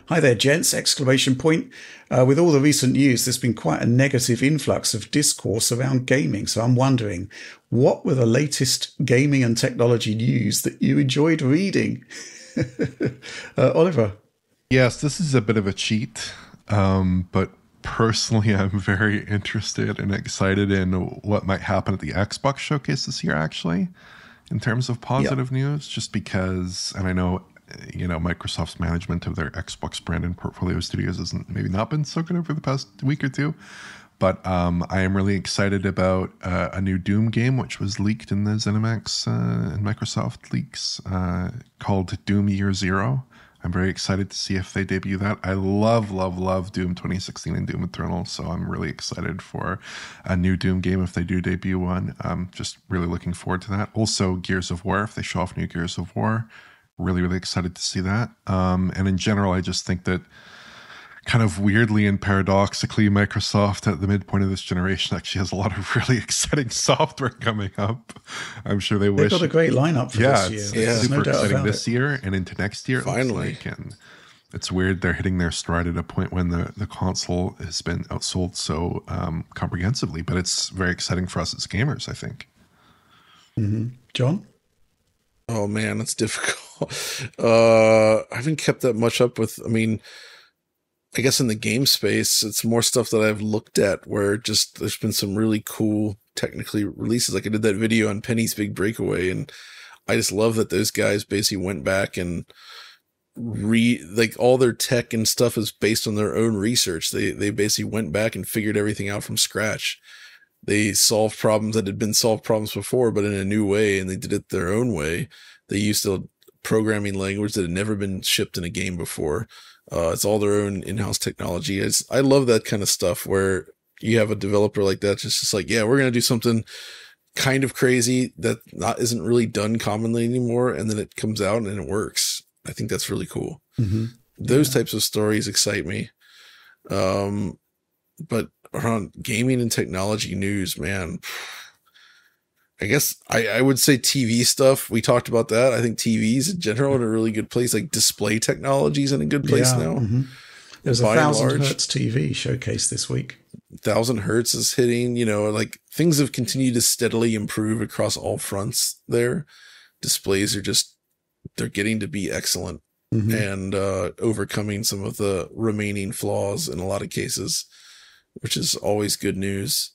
Hi there, gents! Exclamation point. With all the recent news, there's been quite a negative influx of discourse around gaming. So I'm wondering, what were the latest gaming and technology news that you enjoyed reading? Oliver. Yes, this is a bit of a cheat, but personally, I'm very interested and excited in what might happen at the Xbox showcase this year, actually, in terms of positive news, just because, and I know, Microsoft's management of their Xbox brand and portfolio studios has maybe not been so good over the past week or two, but I am really excited about a new Doom game, which was leaked in the ZeniMax and Microsoft leaks, called Doom Year Zero. I'm very excited to see if they debut that. I love Doom 2016 and Doom Eternal, so I'm really excited for a new Doom game if they do debut one. I'm just really looking forward to that. Also, Gears of War, if they show off new Gears of War, really excited to see that. And in general, I just think that kind of weirdly and paradoxically, Microsoft at the midpoint of this generation actually has a lot of really exciting software coming up. I'm sure they wish. They've got a great lineup for this year. It's super no doubt exciting about this year and into next year. Finally. And it's weird they're hitting their stride at a point when the console has been outsold so comprehensively, but it's very exciting for us as gamers, I think. Mm-hmm. John? Oh man, it's difficult. I haven't kept that much up with, I guess in the game space, it's more stuff that I've looked at where just there's been some really cool technically releases. Like I did that video on Penny's Big Breakaway, and I just love that those guys basically went back and all their tech and stuff is based on their own research. They basically went back and figured everything out from scratch. They solved problems that had been solved problems before, but in a new way, and they did it their own way. They used a programming language that had never been shipped in a game before. It's all their own in-house technology. I love that kind of stuff where you have a developer like that just like, yeah, we're going to do something kind of crazy that isn't really done commonly anymore, and then it comes out and it works. I think that's really cool. Mm-hmm. Those types of stories excite me. But around gaming and technology news, man, I guess I would say TV stuff. We talked about that. I think TVs in general are in a really good place. Like display technology is in a good place now. Mm-hmm. There's a 1,000 hertz TV showcase this week. 1,000 hertz is hitting, like things have continued to steadily improve across all fronts there. Displays are they're getting to be excellent and overcoming some of the remaining flaws in a lot of cases, which is always good news.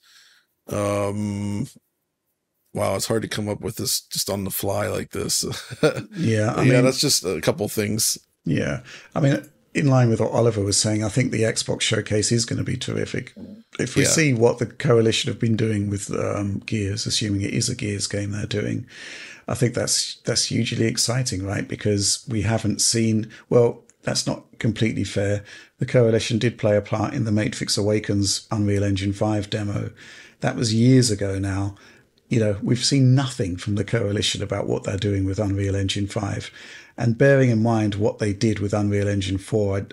Wow, it's hard to come up with this just on the fly like this. Yeah. That's just a couple things. Yeah. In line with what Oliver was saying, I think the Xbox showcase is going to be terrific. If we see what the Coalition have been doing with Gears, assuming it is a Gears game they're doing, I think that's hugely exciting, right? Because we haven't seen, well, that's not completely fair. The Coalition did play a part in the Matrix Awakens Unreal Engine 5 demo. That was years ago now. We've seen nothing from the Coalition about what they're doing with Unreal Engine 5. And bearing in mind what they did with Unreal Engine 4,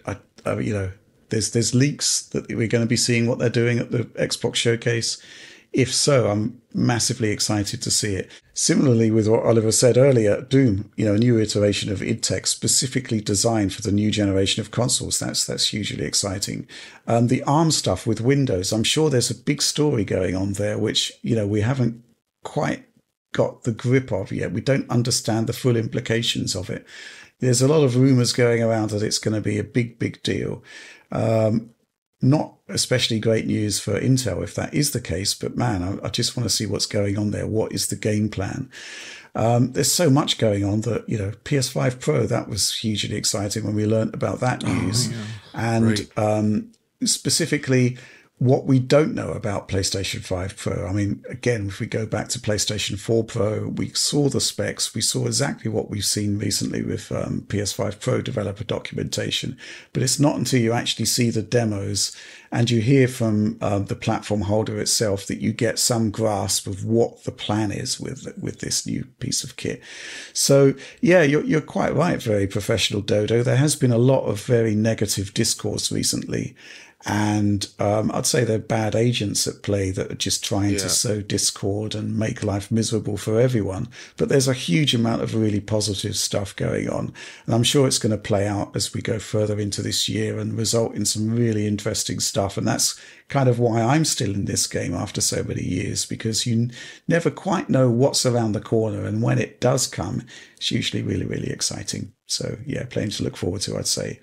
there's leaks that we're going to be seeing what they're doing at the Xbox showcase. If so, I'm massively excited to see it. Similarly, with what Oliver said earlier, Doom, a new iteration of id Tech specifically designed for the new generation of consoles. That's hugely exciting. The ARM stuff with Windows, I'm sure there's a big story going on there, which, we haven't quite got the grip of yet. We don't understand the full implications of it. There's a lot of rumors going around that it's going to be a big deal. Not especially great news for Intel if that is the case, but man, I just want to see what's going on there. What is the game plan? There's so much going on that, PS5 Pro, that was hugely exciting when we learned about that news. And specifically, what we don't know about PlayStation 5 Pro. Again, if we go back to PlayStation 4 Pro, we saw the specs. We saw exactly what we've seen recently with PS5 Pro developer documentation. But it's not until you actually see the demos and you hear from the platform holder itself that you get some grasp of what the plan is with this new piece of kit. So, yeah, you're quite right, very professional Dodo. There has been a lot of very negative discourse recently. And I'd say they're bad agents at play that are just trying to sow discord and make life miserable for everyone. But there's a huge amount of really positive stuff going on. And I'm sure it's going to play out as we go further into this year and result in some really interesting stuff. And that's kind of why I'm still in this game after so many years, because you never quite know what's around the corner. And when it does come, it's usually really, really exciting. So yeah, plenty to look forward to, I'd say.